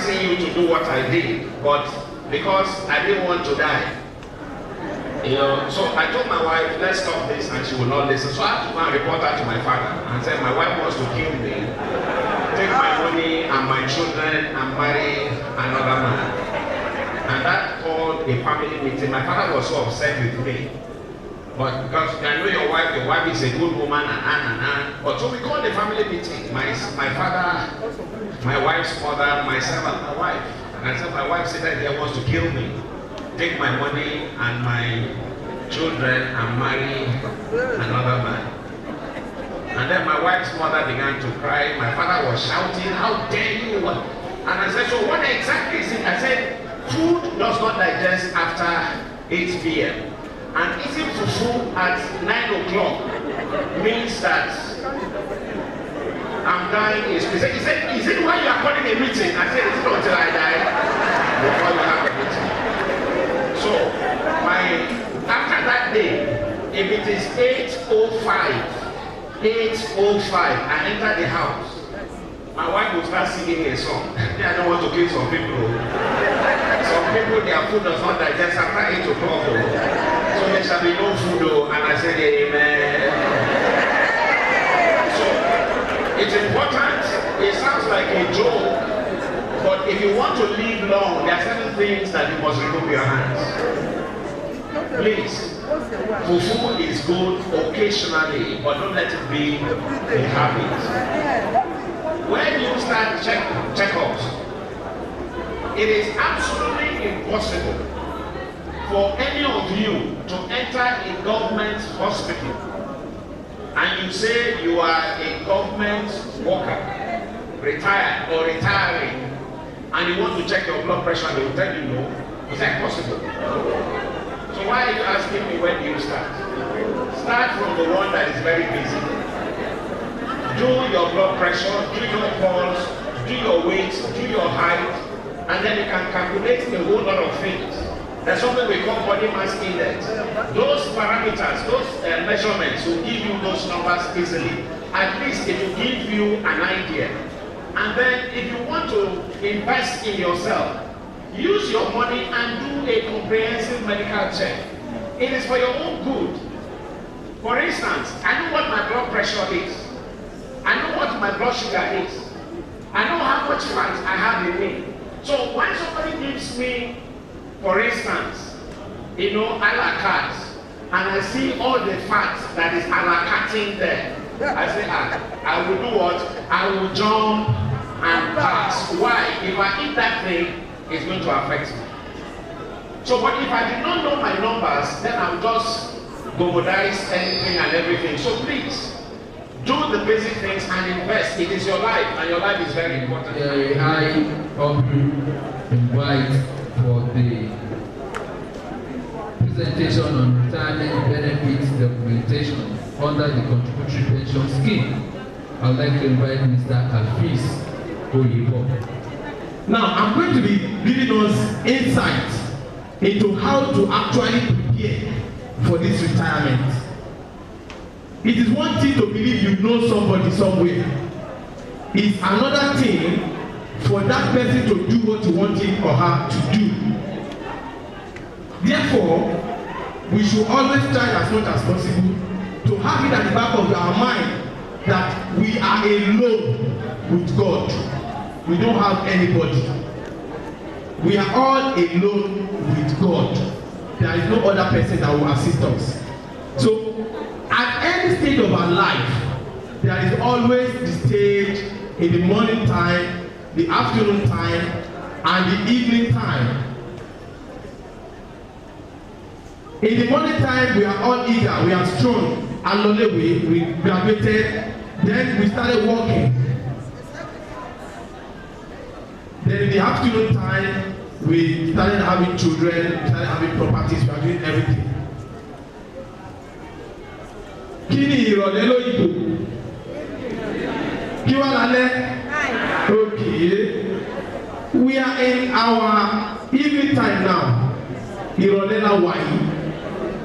asking you to do what I did, but because I didn't want to die. So I told my wife, let's stop this, and she would not listen. So I had to go and report her to my father and said, my wife wants to kill me, take my money and my children and marry another man. And that called a family meeting. My father was so upset with me. But because I know your wife is a good woman and. But so we called a family meeting. My father, my wife's mother, myself and my wife. And I said, my wife said that he wants to kill me, take my money and my children and marry another man. And then my wife's mother began to cry. My father was shouting, how dare you? And I said, so what exactly is it? I said, food does not digest after 8 p.m. And eating fufu at 9 o'clock means that I'm dying. He said, is it why you are calling a meeting? I said, is it until I die before you have a meeting? So, after that day, if it is 8:05, I enter the house. My wife will start singing a song. I don't want to kill some people. Some people, their food does not digest after 8 o'clock. So there shall be no food. And I said, amen. So it's important. It sounds like a joke. But if you want to live long, there are certain things that you must remove your hands. Please, fufu is good occasionally, but don't let it be a habit. When you start checkups, it is absolutely impossible for any of you to enter a government hospital and you say you are a government worker, retired or retiring, and you want to check your blood pressure and they will tell you no. Is that possible? So why are you asking me when do you start? Start from the one that is very busy. Do your blood pressure, do your pulse, do your weight, do your height, and then you can calculate a whole lot of things. There's something we call body mass index. Those parameters, those measurements will give you those numbers easily. At least it will give you an idea. And then if you want to invest in yourself, use your money and do a comprehensive medical check. It is for your own good. For instance, I know what my blood pressure is. I know what my blood sugar is. I know how much fat I have in me. So when somebody gives me, for instance, a la carte, and I see all the fat that is a la carting there, I say, I will do what? I will jump and pass. Why? If I eat that thing, it's going to affect me. So, but if I did not know my numbers, then I'll just gomodize anything and everything. So please, do the basic things and invest. It is your life, and your life is very important. I invite for the presentation on retirement benefits documentation under the contributory pension scheme. I would like to invite Mr. Alfis Oyibo. Now, I'm going to be giving us insight into how to actually prepare for this retirement. It is one thing to believe you know somebody somewhere. It's another thing for that person to do what you want him or her to do. Therefore, we should always try as much as possible to have it at the back of our mind that we are alone with God. We don't have anybody. We are all alone with God. There is no other person that will assist us. So, at any stage of our life, there is always the stage in the morning time, the afternoon time, and the evening time. In the morning time, we are all eager, we are strong, and we graduated, then we started working. Then in the afternoon time, we started having children, we started having properties, we are doing everything. Kí ni ìrọ̀lẹ́ lóyìnbó? Kí wá lálẹ́? Okay. We are in our evening time now. Ìrọ̀lẹ́ la wà yìí.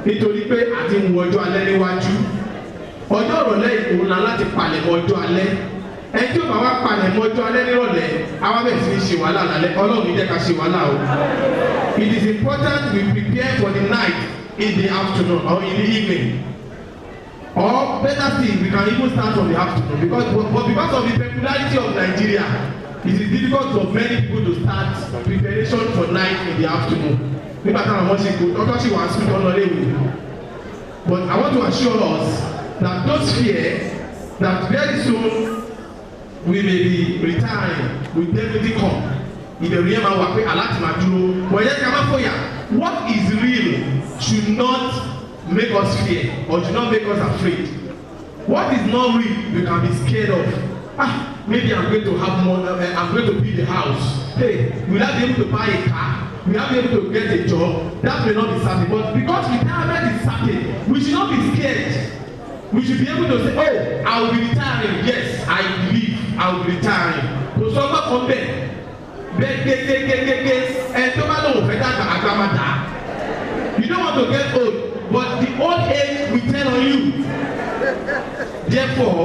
Nítorí pé a ti ń wọ ọjọ́ alẹ́ níwájú. Ọjọ́ ìrọ̀lẹ́ ìkòrò náà láti palẹ̀mọ́ ọjọ́ alẹ́. ẹni tí ó bá wá palẹ̀ mọ́jọ́ alẹ́ nírọ̀lẹ́ àwọn abẹ́ sí ṣe wàhálà lálẹ́ ọlọ́run ní jẹ́ ká ṣe wàhálà o. It is important we prepare for the night in the afternoon or in the evening, or better still we can even start from the afternoon because of the popularity of Nigeria it is difficult for many people to start preparation for night in the afternoon. Nígbà táwọn ọmọ ṣe kó ọjọ́ ṣì wà sùn lọ́nà léwu. But I want to assure us that those fear that very soon we may be retiring will definitely come. Ìbẹ̀rù yẹn máa wà pé aláti máa dúró. Wọ́n yẹ ká má fòyà. What is real should not make us fear or should not make us afraid. What is not real we can be scared of. Maybe I'm going to have more. I'm going to build a house. Hey, will I be able to buy a car? Will I be able to get a job? That may not be certain, but because retirement is certain, we should not be scared. We should be able to say, oh, I will be retiring. Yes, I believe I will be retiring. So someone come back. And you don't want to get old, but the old age will tell on you. Therefore,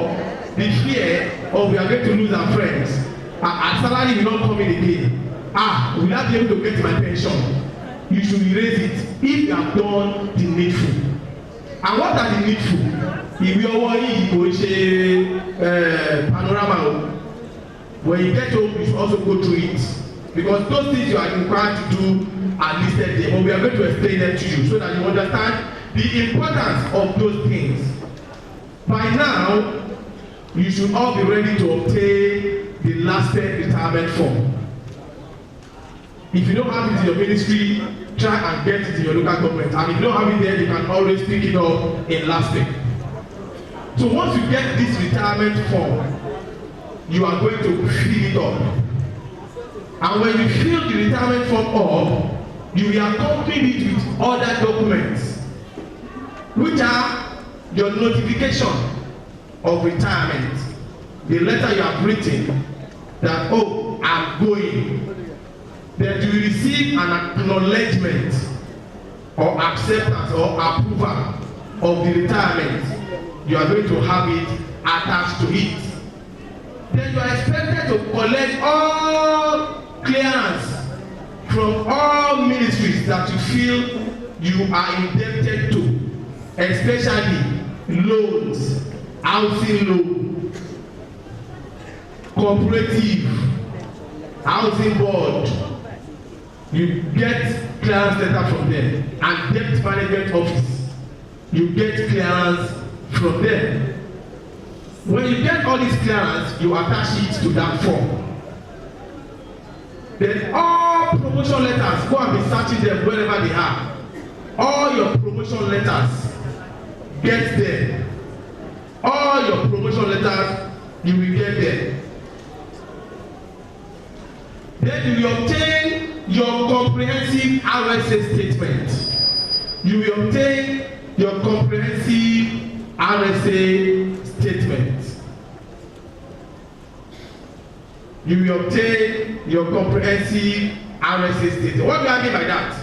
the fear of we are going to lose our friends, our salary will not come in again. Will I be able to get my pension? You should erase it if you have done the needful. And what are the needful? If you are worried, you go ṣe panorama. When you get home, you should also go through it. Because those things you are required to do are listed there. But we are going to explain them to you so that you understand the importance of those things. By now, you should all be ready to obtain the lasted retirement form. If you don't have it in your ministry, try and get it in your local government. And if you don't have it there, you can always pick it up in lasted. So once you get this retirement form, you are going to fill it up. And when you fill the retirement form up, you will accompany it with other documents, which are your notification of retirement, the letter you have written that, oh, I'm going. Then you will receive an acknowledgement or acceptance or approval of the retirement. You are going to have it attached to it. Then you are expected to collect all clearance from all ministries that you feel you are indebted to, especially loans, housing loan, cooperative, housing board. You get clearance letter from them, and debt management office. You get clearance from them. When you get all this clearance, you attach it to that form. Then all promotion letters, go and be searching them wherever they are. All your promotion letters, get them. All your promotion letters, you will get them. Then you will obtain your comprehensive RSA statement. You will obtain your comprehensive RSA statement. You will obtain your comprehensive RSA statement. What do I mean by that?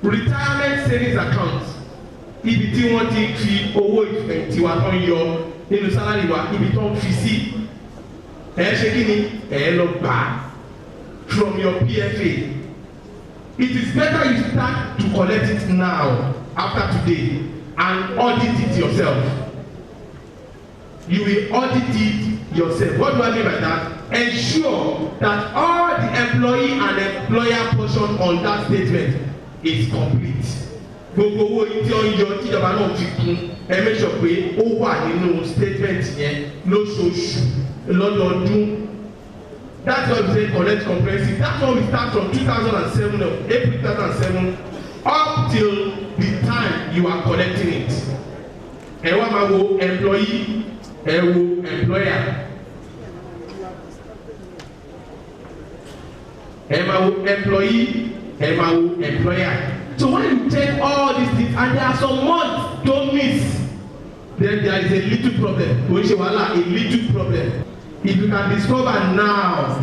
Retirement savings account. Ibi tí wọ́n ti fi owó ìfẹ̀yìntì wa tán yọ nínú sálárì wa, ibi tó ń fi sí. Ṣe kí ni? Lọ gbà from your PFA. It is better you start to collect it now, after today, and audit it yourself. You will audit it yourself. What do I mean by that? Ensure that all the employee and employer portion on that statement is complete. Gbogbo owó tí ó ń yọ tíjọba náà fi kún ẹ make sure pé ó wà nínú statement yẹn lóṣooṣù lọ́dọọdún. That's why we say collect comprehensive. That's why we start from 2007, April 2007, up till the time you are collecting it. Ẹ wá máa wo employee, ẹ wo employer. Ẹ máa wo employee, ẹ máa wo employer. So when you take all these things and there are some months don't miss, then there is a little problem. Kò ń ṣe wàhálà, a little problem. If you can discover now,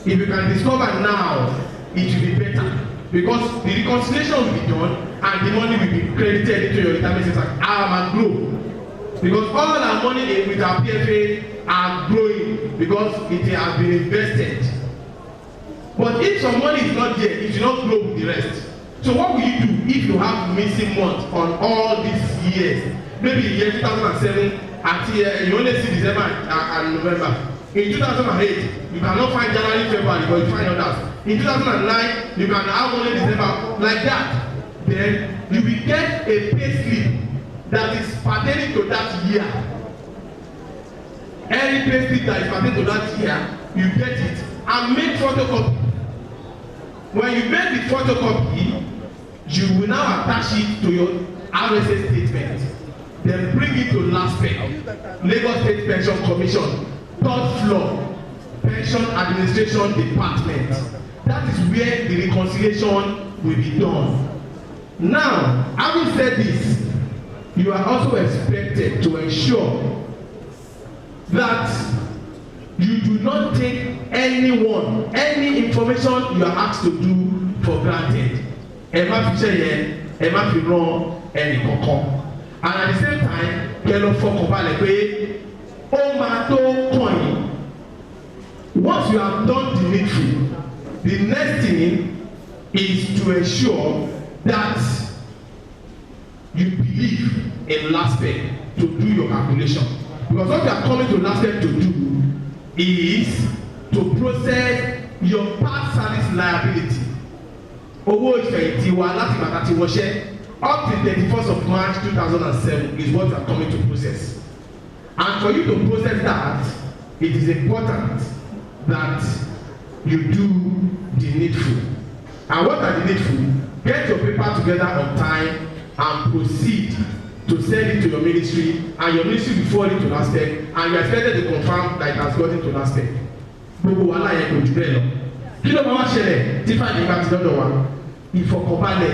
if you can discover now, it will be better because the reconciliation will be done and the money will be credited into your retirement account and grow. because all our money with our PFA are growing because it has been invested. But if some money is not there, it will not grow with the rest. So what will you do if you have missing months on all these years? Maybe the year 2007 until you only see December and November. In 2008, you cannot find January, February, but you find others. In 2009, you can have only December, like that. Then you will get a pay slip that is pertaining to that year. Any pay slip that is pertaining to that year, you get it and make photocopy. When you make the photocopy, you will now attach it to your RSA statement. Then bring it to LASPE, Lagos State Pension Commission, 3rd floor, Pension Administration Department. That is where the reconciliation will be done. Now, having said this, you are also expected to ensure that you do not take anyone, any information you are asked to do for granted. Ẹ má fi ṣe yẹn, ẹ má fi rán ẹnì kankan. And at the same time, kẹ́ lọ fọkàn balẹ̀ pé ó máa tó kàn yín. Once you have done the needful, the next thing is to ensure that you believe in LASPE to do your calculation. Because what you are coming to LASPE to do is to process your past service liability. Owó ìfẹ̀yìntì wa láti bàtà ti wọṣẹ́ up till 31st of March 2007 is what you are coming to process. And for you to process that, it is important that you do the needful. And what are the needful? Get your paper together on time and proceed to send it to your ministry, and your ministry will forward it to LASPE, and you are expected to confirm that it has gotten to LASPE. Gbogbo wàhálà yẹn kò jù bẹ́ẹ̀ lọ. Kí ló máa wá ṣẹlẹ̀ tí fàdé bá ti dọ́dọ̀ wa? Ìfọ̀kànbalẹ̀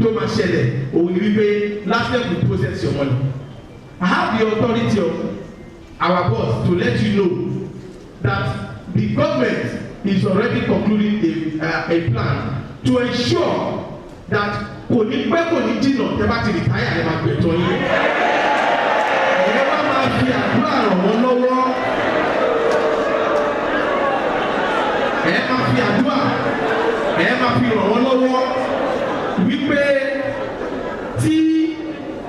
tó máa ṣẹlẹ̀ òun ni wípé LASPE will process your money. I have the authority of our boss to let you know that the government is already concluding a plan to ensure that kò ní pẹ́ kò ní jìnnà tẹ́ bá ti rìtáyà ẹ máa gbẹ̀tọ́ yín. Ẹ bá máa fi àdúrà ràn wọ́n lọ́wọ́. Ẹ máa fi àdúrà ẹ máa fi ràn wọ́n lọ́wọ́ wípé tí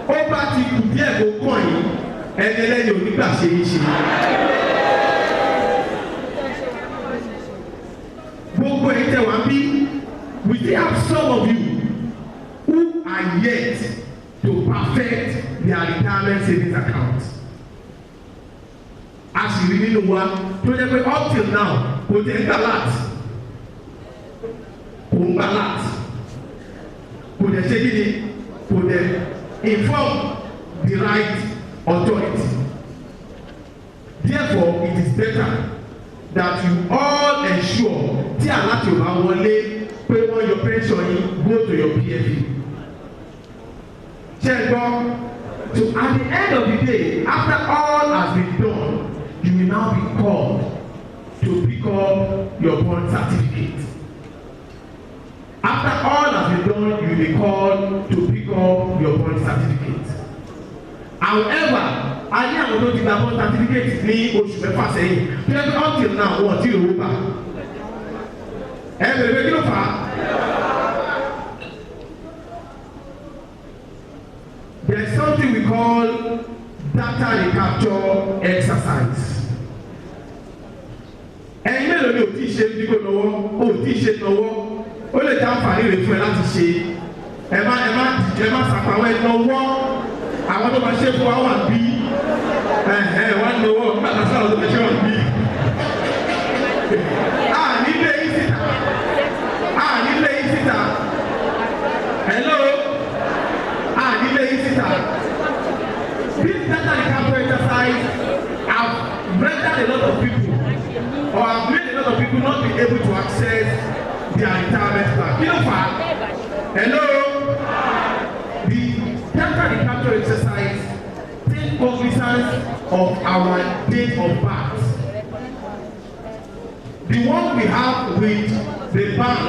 ó bá ti kù díẹ̀ kó kàn yín ẹni ẹlẹ́yìn onígbà ṣe é ṣe. Gbogbo ẹ̀yin tẹ́ wá bí we still have some of you who are yet to perfect their retirement savings account. As you really know wa tó jẹ́ pé up till now kò tẹ̀ ń galat kò dẹ̀ ṣe kí ni kò dẹ̀ inform the right authority. Therefore, it is better that you all ensure tí aláti ò bá wọlé pé wọ́n your pension yín go to your PFA. Check God. So at the end of the day, after all has been done, you will now be called to pick up your bond certificate. After all has been done, you will be called to pick up your bond certificate. However, a ní àwọn tó ti gba bond certificate ní oṣù mẹ́fà sẹ́yìn. Kí ló dé until now wọ́n ti rò ó bá? Ẹ bẹ̀rẹ̀ pé kí ló fà á? There is something we call data recapture exercise. Ẹ̀yin mélòó ni o ti ṣe dígbò lọ́wọ́, o ti ṣe lọ́wọ́, ó lè jẹ́ àǹfààní rẹ̀ fún ẹ láti ṣe. Ẹ má sàpàwọ̀ ẹ lọ́wọ́, àwọn tó máa ṣe fún wa wà bí. Wà lọ́wọ́, bàtà sáà tó máa ṣe wà bí. Nílé yìí síta. Hello. Nílé yìí síta. This data recovery exercise have rendered a lot of people or have made a lot of people not be able to access their retirement plan. Kí ló fà á? Hello. The data recovery exercise take cognizance of our date of birth. The one we have with the bank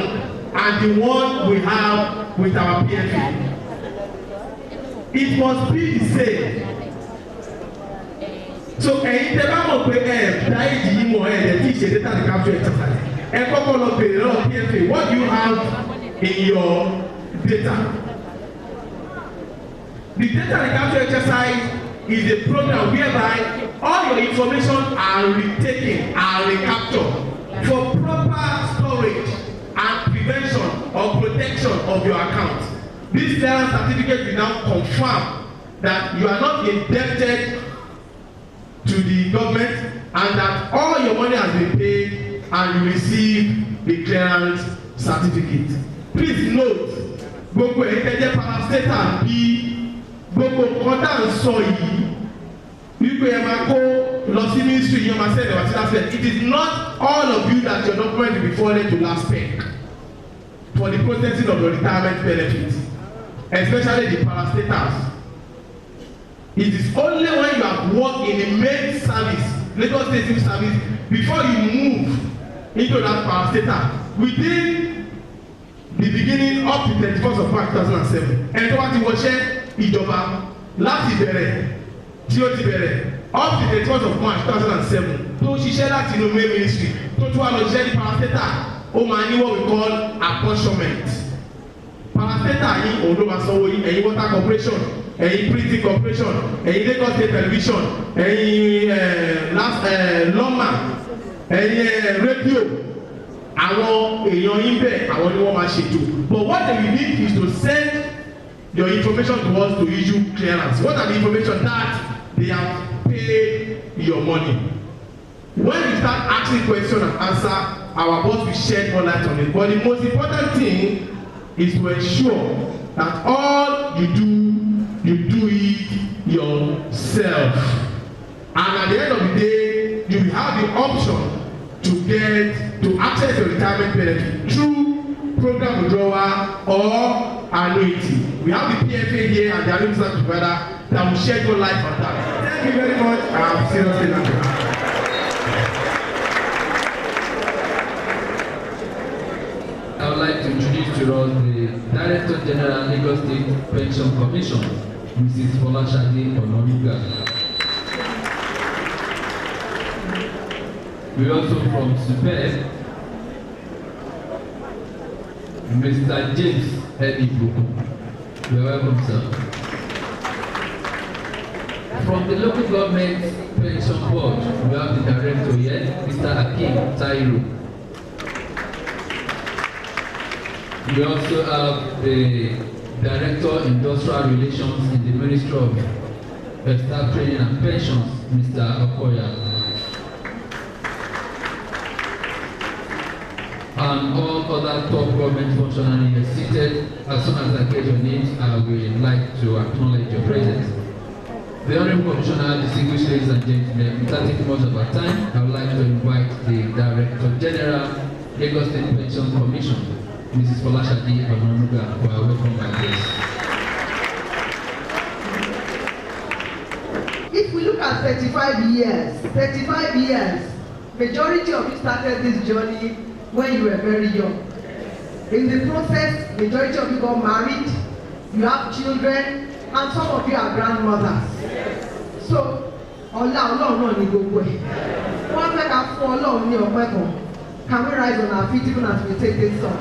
and the one we have with our PFA. It must be the same. so ẹ̀yin tẹ́ bá mọ̀ pé dáì dì í mọ̀ tí ìṣe data recapture exercise ẹ kọ́kọ́ lọ bèrè lọ́wọ́ PFA what do you have in your data. The data recapture exercise is a program whereby all your information are retaken and recaptured for proper storage and prevention or protection of your account. This clearance certificate will now confirm that you are not indebted to the government and that all your money has been paid and you receive the clearance certificate. Please note, gbogbo ẹ̀kẹ́jẹ́ parastatal bí gbogbo kọ́tà ń sọ yìí wípé ẹ máa kó lọ sí ministry yẹn máa sẹ́ni wá sí LASPEC. It is not all of you that your document will be forwarded to LASPEC for the processing of your retirement benefits, especially the parastatals. It is only when you have worked in a main service, Lagos State Civil Service, before you move into that parastatal within the beginning up to 31st of March 2007. ẹni tó bá ti wọṣẹ́ ìjọba láti bẹ̀rẹ̀ tí ó ti bẹ̀rẹ̀ up to 31st of March 2007 tó ṣiṣẹ́ láti inú main ministry tó tún wá lọ ṣiṣẹ́ ní parastatal ó máa ní what we call apportionment. Parastatal yìí òun ló máa sanwó yìí ẹ̀yin water corporation ẹ̀yin printing corporation ẹ̀yin Lagos State television ẹ̀yin lọ́mà ẹ̀yin rédíò àwọn èèyàn yín bẹ́ẹ̀ àwọn ni wọ́n máa ṣètò. But what they will need is to send your information to us to issue clearance. What are the information that they have paid your money? When you start asking question and answer, our boss will shed more light on it. But the most important thing is to ensure that all you do it yourself. And at the end of the day, you will have the option to access your retirement benefit through program withdrawal or annuity. We have the PFA here and the annuity service provider that will shed more light on that. Thank you very much. I'm seriously thankful. I would like to introduce to us the Director General Lagos State Pension Commission, Mrs. Folashade Ononuga. We also from SUPEP, Mr. James Edibuku. You are welcome, sir. From the local government pension board, we have the director here, Mr. Akim Tairu. We also have the Director Industrial Relations in the Ministry of Staff Training and Pensions, Mr. Okoya. And all other top government functionaries seated. As soon as I get your names, I would like to acknowledge your presence. The Honorable Commissioner, distinguished ladies and gentlemen, without taking much of our time, I would like to invite the Director General, Lagos State Pension Commission, Mrs. Folashade Ononuga, who are welcome by this. If we look at 35 years, majority of you started this journey when you were very young. In the process, majority of you got married, you have children, and some of you are grandmothers. So, Ọlọ́run náà ni gbogbo ẹ̀. Wọ́n fẹ́ ká fún Ọlọ́run ní ọpẹ́ kan. Can we rise on our feet even as we take this song?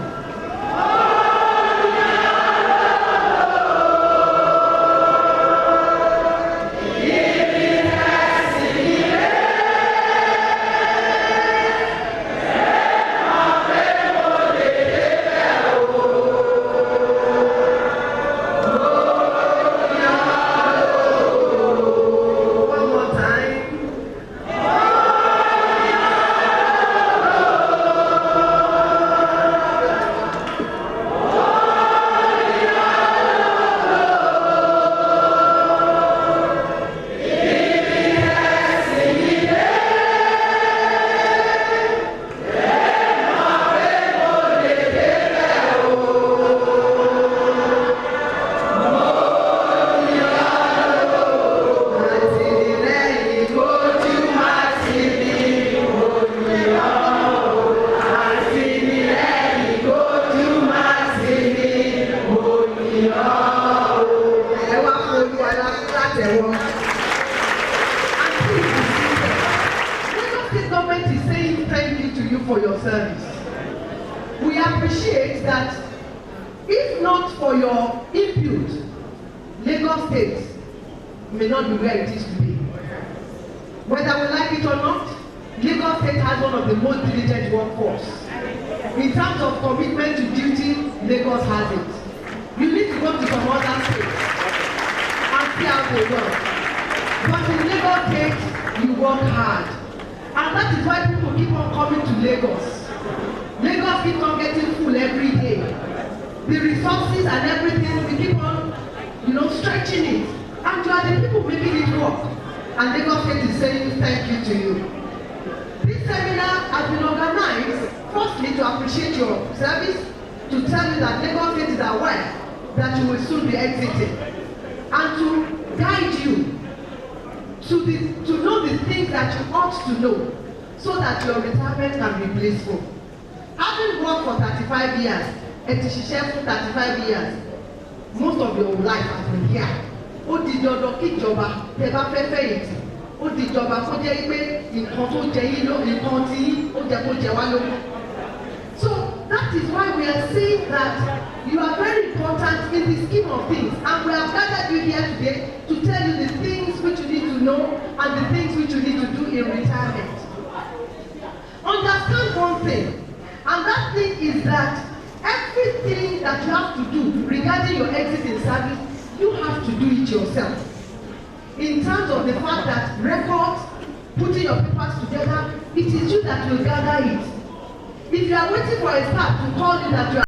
appreciate that if not for your input, Lagos State may not be where it is today. Whether we like it or not, Lagos State has one of the most diligent workforce. In terms of commitment to duty, Lagos has it. You need to go to some other states and see how they work. But in Lagos State, you work hard. And that is why people keep on coming to Lagos. Lagos keeps on getting full every day. The resources and everything, we keep on, stretching it. And you are the people making it work. And Lagos State is saying thank you to you. This seminar has been organized, firstly, to appreciate your service, to tell you that Lagos State is aware that you will soon be exiting, and to guide you to know the things that you ought to know, so that your retirement can be blissful. Having worked for 35 years, Etishise for 35 years, most of your life has been here. Ó di dandan kí ìjọba tẹ́ bá fẹ́ fẹ̀yìntì, ó di ìjọba kó jẹ́ pé nǹkan tó jẹ yín ló nǹkan tí ó jẹ kó jẹ wá lógún. So that is why we are saying that you are very important in the scheme of things, and we have gathered you here today to tell you the things which you need to know and the things which you need to do in retirement. Understand one thing, and that thing is that everything that you have to do regarding your exit in service, you have to do it yourself. In terms of the fact that records, putting your papers together, it is you that will gather it. If you are waiting for a staff to call you that you are